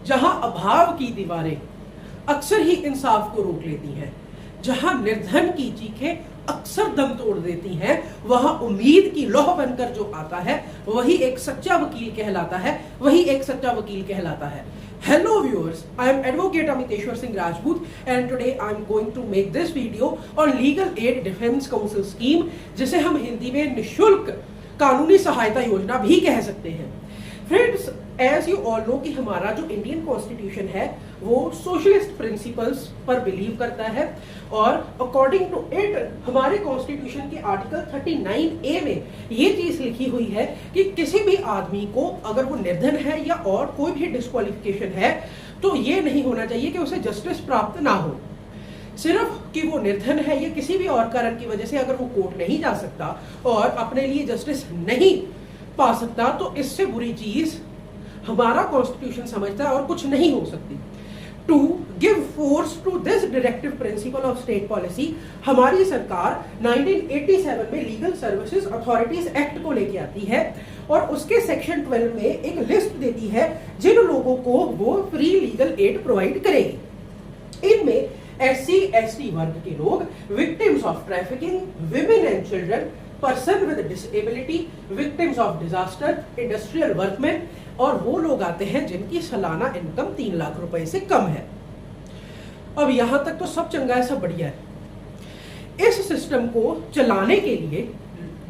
जहां अभाव की दीवारें अक्सर ही इंसाफ को रोक लेती हैं, जहां निर्धन की चीखें अक्सर दम तोड़ देती हैं, वहां उम्मीद की लौह बनकर जो आता है वही एक सच्चा वकील कहलाता है, वही एक सच्चा वकील कहलाता है। Hello viewers, I am Advocate Amiteshwar Singh Rajput and today I am going to make this video on Legal Aid Defense Council Scheme, जिसे हम हिंदी में निशुल्क कानूनी सहायता योजना भी कह सकते हैं। Friends, as you all know कि हमारा जो इंडियन कॉन्स्टिट्यूशन है वो सोशलिस्ट प्रिंसिपल्स पर बिलीव करता है और अकॉर्डिंग टू इट हमारे कॉन्स्टिट्यूशन के आर्टिकल 39A में ये चीज लिखी हुई है कि किसी भी आदमी को अगर वो निर्धन है या और कोई भी डिस्क्वालिफिकेशन है तो ये नहीं होना चाहिए कि उसे जस्टिस प्राप्त ना हो। सिर्फ कि वो निर्धन है या किसी भी और कारण की वजह से अगर वो कोर्ट नहीं जा सकता और अपने लिए जस्टिस नहीं पा सकता तो इससे बुरी चीज हमारा कॉन्स्टिट्यूशन समझता है और कुछ नहीं हो सकती। To give force to this directive principle of state policy, हमारी सरकार 1987 में लीगल सर्विसेज अथॉरिटीज एक्ट को लेके आती है और उसके सेक्शन 12 में एक लिस्ट देती है जिन लोगों को वो फ्री लीगल एड प्रोवाइड करेगी। इनमें SC/ST वर्ग के लोग, victims of trafficking, women and children, person with disability, victims of disaster, industrial workman और वो लोग आते हैं जिनकी सालाना इनकम 3 लाख रुपए से कम है। अब यहां तक तो सब चंगा है, सब बढ़िया है। इस सिस्टम को चलाने के लिए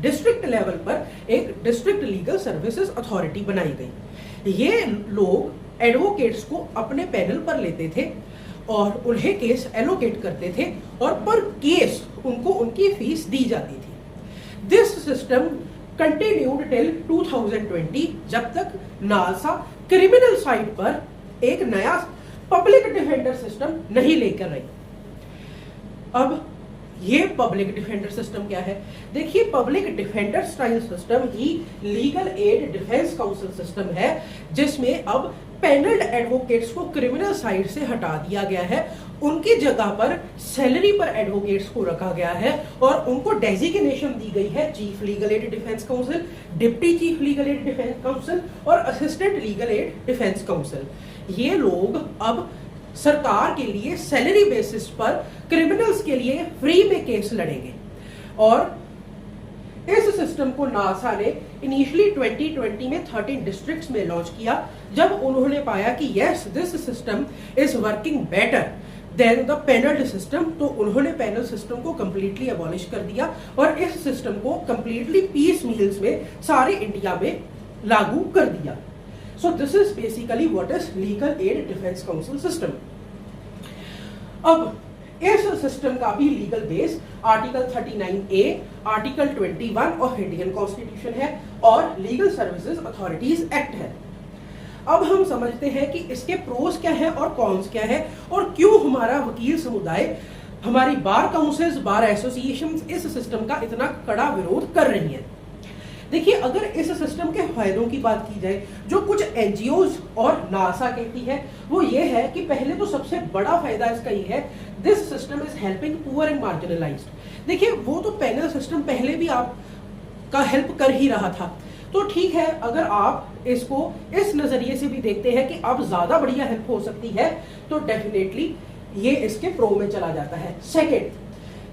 डिस्ट्रिक्ट लेवल पर एक डिस्ट्रिक्ट लीगल सर्विसेज अथॉरिटी बनाई गई। ये लोग एडवोकेट्स को अपने पैनल पर लेते थे और उन्हें केस एलोकेट करते थे और पर केस उनको उनकी फीस दी जाती थी। दिस सिस्टम कंटिन्यूड टिल 2020 जब तक नालसा क्रिमिनल साइड पर एक नया पब्लिक डिफेंडर सिस्टम नहीं लेकर आई। अब ये पब्लिक डिफेंडर सिस्टम क्या है? देखिए, पब्लिक डिफेंडर स्टाइल सिस्टम ही legal aid defence counsel system है जिसमें अब पैनल्ड एडवोकेट्स को क्रिमिनल साइड से हटा दिया गया है। उनकी जगह पर सैलरी पर एडवोकेट्स को रखा गया है और उनको डेजिग्नेशन दी गई है chief legal aid defence counsel, deputy chief legal aid defence counsel और assistant legal aid defence counsel. ये लोग अब सरकार के लिए सैलरी बेसिस पर क्रिमिनल्स के लिए फ्री में केस लड़ेंगे। और इस सिस्टम को नासा ने इनिशियली 2020 में 13 डिस्ट्रिक्ट्स में लॉन्च किया जब उन्होंने पाया कि yes this system is working better than the panel system, तो उन्होंने पैनल सिस्टम को कंप्लीटली अबॉलिश कर दिया और इस सिस्टम को कंप्लीटली पीस मील्स में सारे इंडिया में लागू कर दिया। सो this is basically what is legal aid defence counsel system. अब इस सिस्टम का भी legal base article 39A, article 21 of Indian constitution है और लीगल सर्विसेज अथॉरिटीज एक्ट है। अब हम समझते हैं कि इसके प्रोस क्या है और कॉन्स क्या है और क्यों हमारा वकील समुदाय, हमारी बार काउंसिल्स, बार एसोसिएशंस इस सिस्टम का इतना कड़ा विरोध कर रही हैं। देखिए, अगर इस सिस्टम के फायदों की बात की जाए जो कुछ एनजीओज और नासा कहती है वो ये है कि पहले तो सबसे बड़ा फायदा इसका ये है, this system is helping poor and marginalised. देखिए, वो तो पैनल सिस्टम पहले भी आपका हेल्प कर ही रहा था, तो ठीक है, अगर आप इसको इस नजरिए से भी देखते हैं कि अब ज्यादा बढ़िया हेल्प हो सकती है तो डेफिनेटली ये इसके प्रो में चला जाता है। Second,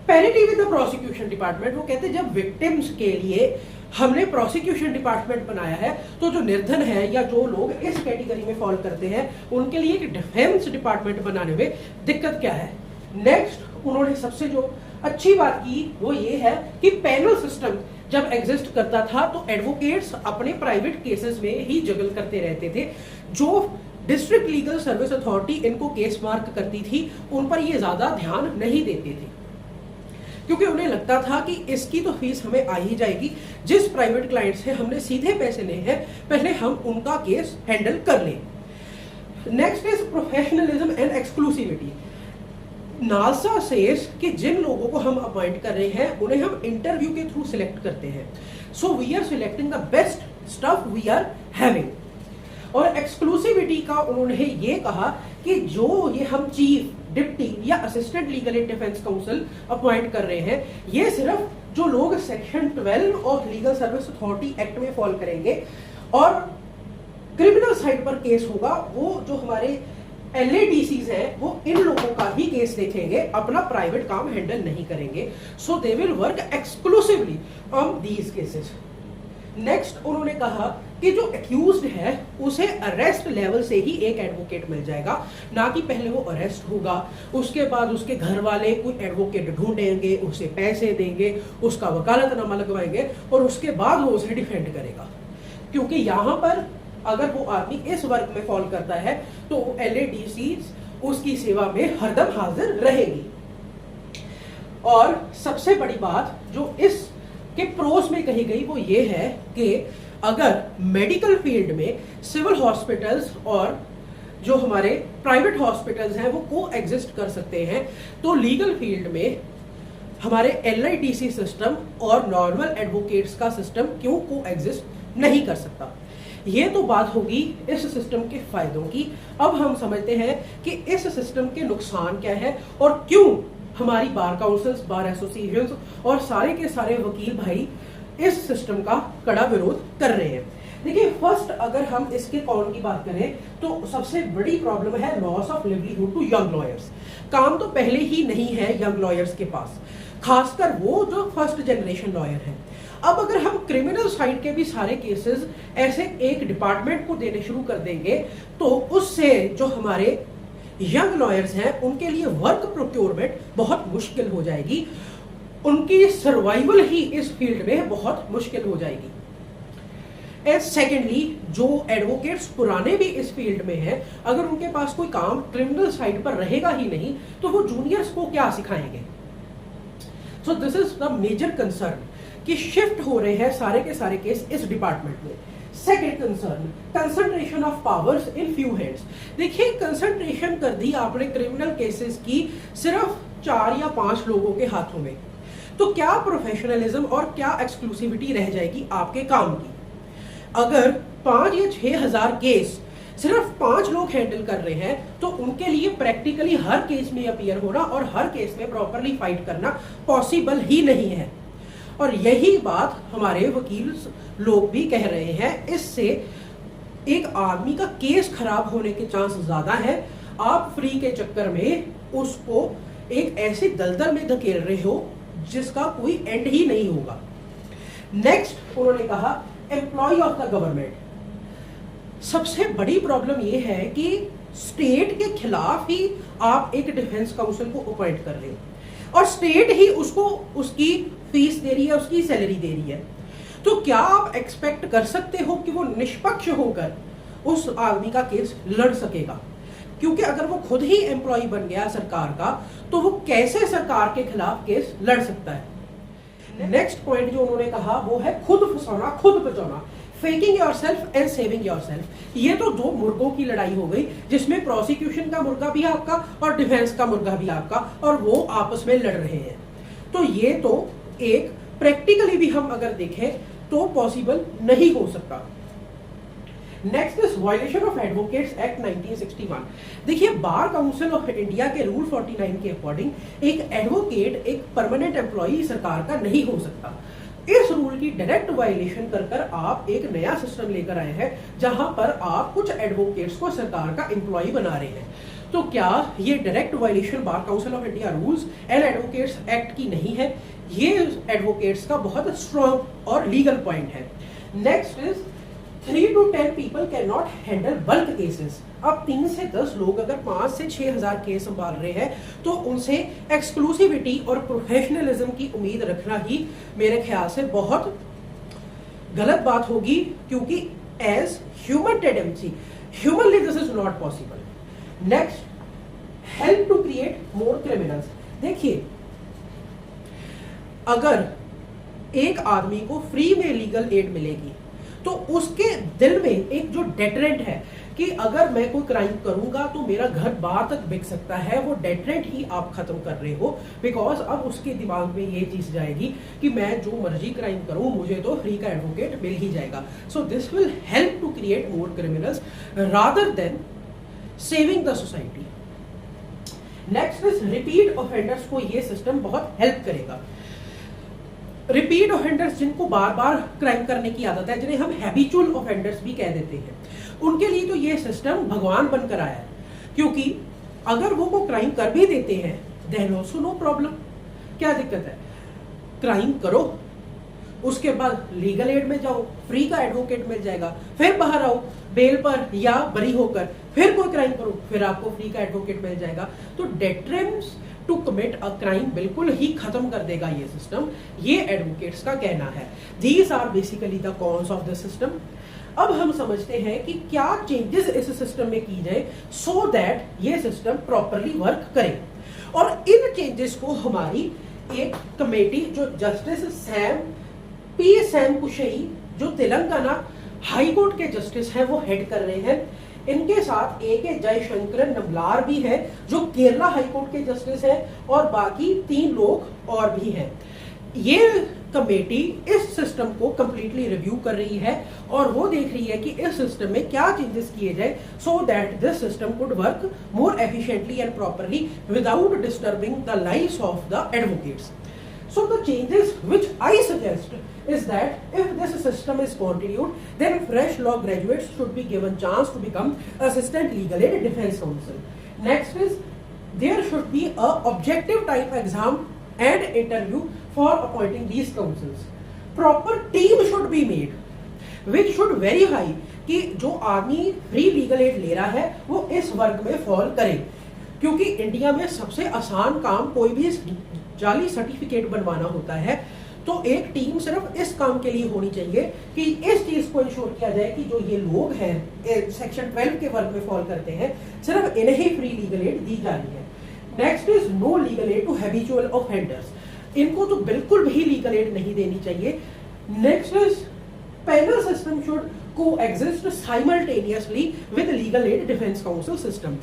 parity with the prosecution department. वो कहते हैं जब विक्टिम्स के लिए हमने प्रोसिक्यूशन डिपार्टमेंट बनाया है तो जो निर्धन है या जो लोग इस कैटेगरी में फॉल करते हैं उनके लिए एक डिफेंस डिपार्टमेंट बनाने में दिक्कत क्या है? नेक्स्ट, उन्होंने सबसे जो अच्छी बात की वो ये है कि पैनल सिस्टम जब एग्जिस्ट करता था तो एडवोकेट्स अपने प्राइवेट केसेस में ही जगल करते रहते थे। जो डिस्ट्रिक्ट लीगल सर्विस अथॉरिटी इनको केस मार्क करती थी उन पर ये ज्यादा ध्यान नहीं देते थे क्योंकि उन्हें लगता था कि इसकी तो फीस हमें आ ही जाएगी, जिस प्राइवेट क्लाइंट से हमने सीधे पैसे लिए हैं पहले हम उनका केस हैंडल कर लें। Next is professionalism and exclusivity. NASA says कि जिन लोगों को हम अपॉइंट कर रहे हैं उन्हें हम इंटरव्यू के थ्रू सिलेक्ट करते हैं, so we are selecting the best stuff we are having. और एक्सक्लूसिविटी का उन्होंने ये कहा कि जो ये हम चीफ, डिप्टी या assistant legal aid defence counsel appoint कर रहे हैं ये सिर्फ जो लोग section 12 of legal service authority act में फॉल करेंगे और क्रिमिनल साइड पर केस होगा, वो जो हमारे LADCs हैं वो इन लोगों का ही केस देखेंगे, अपना प्राइवेट काम हैंडल नहीं करेंगे। So they will work exclusively on these cases. Next उन्होंने कहा कि जो एक्यूज्ड है उसे अरेस्ट लेवल से ही एक एडवोकेट मिल जाएगा, ना कि पहले वो अरेस्ट होगा, उसके बाद उसके घर वाले कोई एडवोकेट ढूंढेंगे, उसे पैसे देंगे, उसका वकालतनामा लगवाएंगे और उसके बाद वो उसे डिफेंड करेगा। क्योंकि यहाँ पर अगर वो आदमी इस वर्ग में फॉल करता है तो LADCs उसकी सेवा में हरदम हाजिर रहेगी। और सबसे बड़ी बात जो इस के प्रोस में कही गई वो ये है कि अगर मेडिकल फील्ड में सिविल हॉस्पिटल्स और जो हमारे प्राइवेट हॉस्पिटल्स हैं वो को एग्जिस्ट कर सकते हैं, तो लीगल फील्ड में हमारे LIDC सिस्टम और नॉर्मल एडवोकेट्स का सिस्टम क्यों को एग्जिस्ट नहीं कर सकता। ये तो बात होगी इस सिस्टम के फायदों की। अब हम समझते हैं कि इस सिस्टम के नुकसान क्या है और क्यों हमारी बार काउंसिल्स, बार एसोसिएशंस और सारे के सारे वकील भाई इस सिस्टम का कड़ा विरोध कर रहे हैं। देखिए, फर्स्ट अगर हम इसके कौन की बात करें तो सबसे बड़ी प्रॉब्लम है loss of livelihood to young lawyers. काम तो पहले ही नहीं है यंग लॉयर्स के पास, खासकर वो जो फर्स्ट जनरेशन लॉयर है। अब अगर हम क्रिमिनल साइड के भी सारे केसेस ऐसे एक डिपार्टमेंट को देने शुरू कर देंगे तो उससे जो हमारे यंग लॉयर्स हैं उनके लिए वर्क प्रोक्योरमेंट बहुत मुश्किल हो जाएगी, उनकी सर्वाइवल ही इस फील्ड में बहुत मुश्किल हो जाएगी। एंड सेकेंडली, जो एडवोकेट्स पुराने भी इस फील्ड में हैं, अगर उनके पास कोई काम क्रिमिनल साइड पर रहेगा ही नहीं तो वो जूनियर्स को क्या सिखाएंगे। So this is the major concern कि शिफ्ट हो रहे हैं सारे के सारे केस इस डिपार्टमेंट में। Second concern, concentration of powers in few hands. देखिए, कंसंट्रेशन कर दी आपने क्रिमिनल केसेस की सिर्फ 4 या 5 लोगों के हाथों में, तो क्या प्रोफेशनलिज्म और क्या एक्सक्लूसिविटी रह जाएगी आपके काम की। अगर 5 या 6 हजार केस सिर्फ 5 लोग हैंडल कर रहे हैं तो उनके लिए प्रैक्टिकली हर केस में अपीयर होना और हर केस में प्रॉपरली फाइट करना पॉसिबल ही नहीं है। और यही बात हमारे वकील लोग भी कह रहे हैं, इससे एक आदमी का केस खराब होने के चांस ज्यादा है। आप फ्री के चक्कर में उसको एक ऐसी दलदल में धकेल रहे हो जिसका कोई एंड ही नहीं होगा। नेक्स्ट उन्होंने कहा एम्प्लॉय ऑफ द गवर्नमेंट। सबसे बड़ी प्रॉब्लम यह है कि स्टेट के खिलाफ ही आप एक डिफेंस काउंसिल को अपॉइंट कर रहे हो और स्टेट ही उसको उसकी फीस दे रही है, उसकी सैलरी दे रही है। तो क्या आप एक्सपेक्ट कर सकते हो कि वो निष्पक्ष होकर उस आदमी का केस लड़ सकेगा? क्योंकि अगर वो खुद ही एम्प्लॉय बन गया सरकार का तो वो कैसे सरकार के खिलाफ केस लड़ सकता है। नेक्स्ट पॉइंट जो उन्होंने कहा वो है खुद फंसाना खुद बचाना, faking yourself and saving yourself. ये तो 2 मुर्गों की लड़ाई हो गई जिसमें प्रोसिक्यूशन का मुर्गा भी आपका और डिफेंस का मुर्गा भी आपका, और वो आपस में लड़ रहे हैं। तो ये तो एक प्रैक्टिकली भी हम अगर देखें तो पॉसिबल नहीं हो सकता। Next is violation of advocates act 1961। देखिए, बार काउंसिल ऑफ इंडिया के रूल 49 के अकॉर्डिंग एक एडवोकेट एक परमानेंट एम्प्लॉई सरकार का नहीं हो सकता। इस रूल की डायरेक्ट वायलेशन कर आप एक नया सिस्टम लेकर आए हैं जहां पर आप कुछ एडवोकेट्स को सरकार का एम्प्लॉई बना रहे हैं। तो क्या ये direct violation bar council of India rules and advocates act की नहीं है? ये एडवोकेट्स का बहुत स्ट्रॉन्ग और लीगल पॉइंट है। Next is 3 to 10 people cannot handle bulk cases। अब 3 से 10 लोग अगर 5 से 6 हजार केस संभाल रहे हैं तो उनसे एक्सक्लूसिविटी और प्रोफेशनलिज्म की उम्मीद रखना ही मेरे ख्याल से बहुत गलत बात होगी, क्योंकि as human tendency humanly this is not possible. Next, help to create more criminals. देखिए, अगर एक आदमी को फ्री में लीगल एड मिलेगी तो उसके दिल में एक जो डेटरेंट है कि अगर मैं कोई क्राइम करूंगा तो मेरा घर बाहर तक बिक सकता है, वो डेटरेंट ही आप खत्म कर रहे हो। बिकॉज अब उसके दिमाग में ये चीज जाएगी कि मैं जो मर्जी क्राइम करूं मुझे तो फ्री का एडवोकेट मिल ही जाएगा। So this will help to create more criminals rather than saving the society. Next is repeat offenders को ये सिस्टम बहुत हेल्प करेगा। रिपीट ऑफेंडर्स जिनको बार बार क्राइम करने की आदत है, जिन्हें हम हैबिचुअल ऑफेंडर्स भी कह देते हैं, उनके लिए तो ये सिस्टम भगवान बनकर आया है, क्योंकि अगर वो क्राइम कर भी देते हैं देन ऑल्सो नो प्रॉब्लम। क्या दिक्कत है, क्राइम करो, उसके बाद लीगल एड में जाओ, फ्री का एडवोकेट मिल जाएगा, फिर बाहर आओ बेल पर या बरी होकर, फिर कोई क्राइम करो, फिर आपको फ्री का एडवोकेट मिल जाएगा। तो deterrence to commit a crime बिल्कुल ही खत्म कर देगा ये सिस्टम, ये एडवोकेट्स का कहना है। These are basically the cons of the system. अब हम समझते हैं कि क्या चेंजेस इस सिस्टम में की जाए सो दैट ये सिस्टम प्रॉपरली वर्क करे। और इन चेंजेस को हमारी एक कमेटी जो जस्टिस सैम कुशई जो तेलंगाना हाई कोर्ट के जस्टिस हैं वो हेड कर रहे हैं। इनके साथ एक जयशंकर नमलार भी है जो केरला हाई कोर्ट के जस्टिस हैं, और बाकी 3 लोग और भी हैं। ये कमेटी इस सिस्टम को कंप्लीटली रिव्यू कर रही है और वो देख रही है कि इस सिस्टम में क्या चेंजेस किए जाए so that this system could work more efficiently and properly without disturbing the lives of the advocates. So the changes which I suggest is that if this system is continued, then fresh law graduates should be given chance to become assistant legal aid defense counsel. Next is there should be a objective type exam and interview for appointing these counsels. Proper team should be made which should verify कि जो आदमी free legal add ले रहा है वो इस वर्ग में फॉल करे, क्योंकि इंडिया में सबसे आसान काम कोई भी जाली सर्टिफिकेट बनवाना होता है। तो एक टीम सिर्फ इस काम के लिए होनी चाहिए कि इस चीज को इंश्योर किया जाए कि जो ये लोग हैं सेक्शन 12 के वर्ग में फॉल करते हैं, सिर्फ इन्हें ही फ्री लीगल एड दी जा रही है। Next is no legal aid to habitual offenders, इनको तो बिल्कुल भी लीगल एड नहीं देनी चाहिए। Next is panel system should coexist simultaneously with legal aid defence counsel system.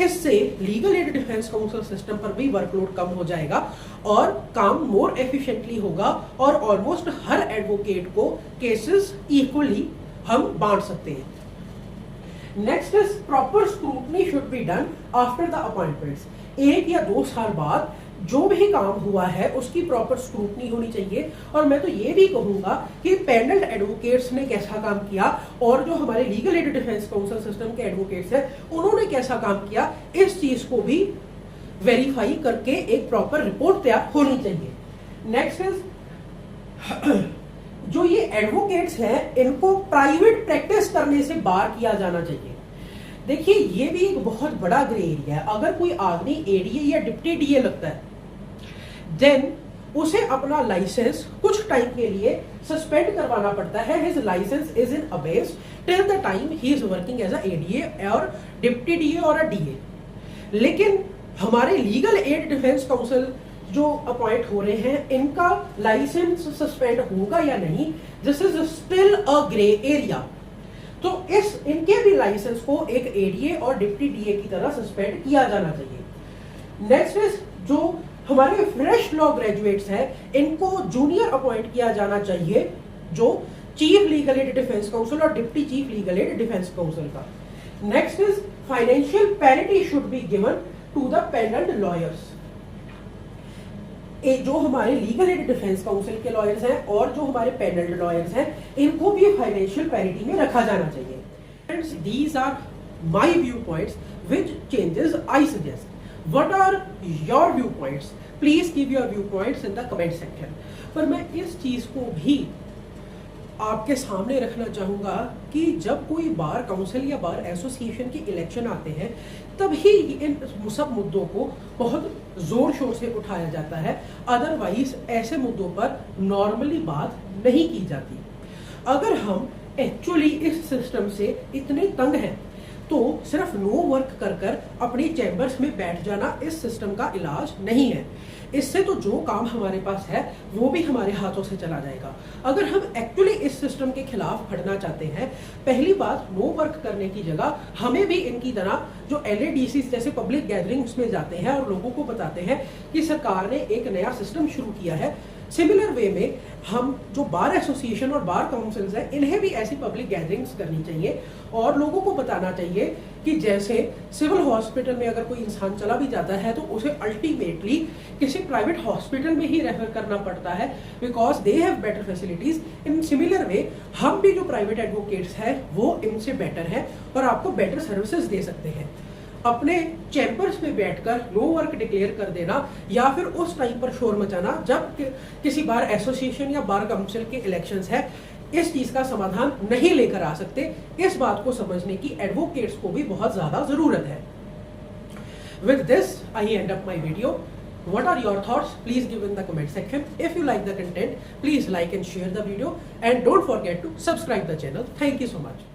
इससे legal aid defence counsel system पर भी वर्कलोड कम हो जाएगा और काम मोर एफिशिएंटली होगा और ऑलमोस्ट हर एडवोकेट को केसेस इक्वली हम बांट सकते हैं। Next is proper scrutiny should be done after the appointments. 1 या 2 साल बाद जो भी काम हुआ है उसकी प्रॉपर स्क्रूटनी होनी चाहिए। और मैं तो ये भी कहूंगा कि पैनल्ड एडवोकेट्स ने कैसा काम किया और जो हमारे legal aid defence counsel system के एडवोकेट्स हैं उन्होंने कैसा काम किया, इस चीज को भी वेरीफाई करके एक प्रॉपर रिपोर्ट तैयार होनी चाहिए। नेक्स्ट इज जो ये एडवोकेट्स हैं इनको प्राइवेट प्रैक्टिस करने से बार किया जाना चाहिए। देखिए ये भी एक बहुत बड़ा ग्रे एरिया है। अगर कोई आदमी एडीए या डिप्टी डीए लगता है देन उसे अपना लाइसेंस कुछ टाइम के लिए सस्पेंड करवाना पड़ता है। His licence is in abeyance till the time he is working as a ADA और डिप्टी डीए और अ डीए। लेकिन हमारे लीगल एड डिफेंस काउंसिल जो अपॉइंट हो रहे हैं इनका लाइसेंस सस्पेंड होगा या नहीं, this is still a grey area. तो इनके भी लाइसेंस को एक एडीए और डिप्टी डीए की तरह सस्पेंड किया जाना चाहिए। नेक्स्ट इज जो हमारे फ्रेश लॉ ग्रेजुएट्स हैं इनको जूनियर अपॉइंट किया जाना चाहिए जो chief legal aid defence counsel और deputy chief legal aid defence counsel का। Next is financial parity should be given to the panelled lawyers. जो हमारे लीगल एड डिफेंस काउंसिल के लॉयर्स हैं और जो हमारे पैनल्ड लॉयर्स हैं इनको भी फाइनेंशियल पैरिटी में रखा जाना चाहिए। Friends, these are my view points which changes I suggest. What are your viewpoints? Please give your viewpoints in the comment section. पर मैं इस चीज को भी आपके सामने रखना चाहूंगा कि जब कोई बार काउंसिल या बार एसोसिएशन के इलेक्शन आते हैं तभी इन सब मुद्दों को बहुत जोर शोर से उठाया जाता है। अदरवाइज ऐसे मुद्दों पर नॉर्मली बात नहीं की जाती। अगर हम एक्चुअली इस सिस्टम से इतने तंग हैं तो सिर्फ नो वर्क कर कर अपनी चैम्बर्स में बैठ जाना इस सिस्टम का इलाज नहीं है। इससे तो जो काम हमारे पास है वो भी हमारे हाथों से चला जाएगा। अगर हम एक्चुअली इस सिस्टम के खिलाफ खड़ना चाहते हैं, पहली बात नो वर्क करने की जगह हमें भी इनकी तरह जो LADC जैसे पब्लिक गैदरिंग्स में जाते हैं और लोगों को बताते हैं कि सरकार ने एक नया सिस्टम शुरू किया है सिमिलर वे में हम जो बार एसोसिएशन और बार काउंसिल्स हैं, इन्हें भी ऐसी पब्लिक गैदरिंग्स करनी चाहिए और लोगों को बताना चाहिए कि जैसे सिविल हॉस्पिटल में अगर कोई इंसान चला भी जाता है तो उसे अल्टीमेटली किसी प्राइवेट हॉस्पिटल में ही रेफर करना पड़ता है, because they have better facilities. In similar way हम भी जो प्राइवेट एडवोकेट्स हैं वो इनसे बेटर हैं और आपको बेटर सर्विसेज दे सकते हैं। अपने चैम्बर्स में बैठकर नो वर्क डिक्लेयर कर देना या फिर उस टाइम पर शोर मचाना जब किसी बार एसोसिएशन या बार काउंसिल के इलेक्शंस है, इस चीज का समाधान नहीं लेकर आ सकते। इस बात को समझने की एडवोकेट्स को भी बहुत ज्यादा जरूरत है। With this I and up my video. What are your thoughts? Please give in the comment section. If you like the content, please like and share the video and don't forget to subscribe the channel. Thank you so much.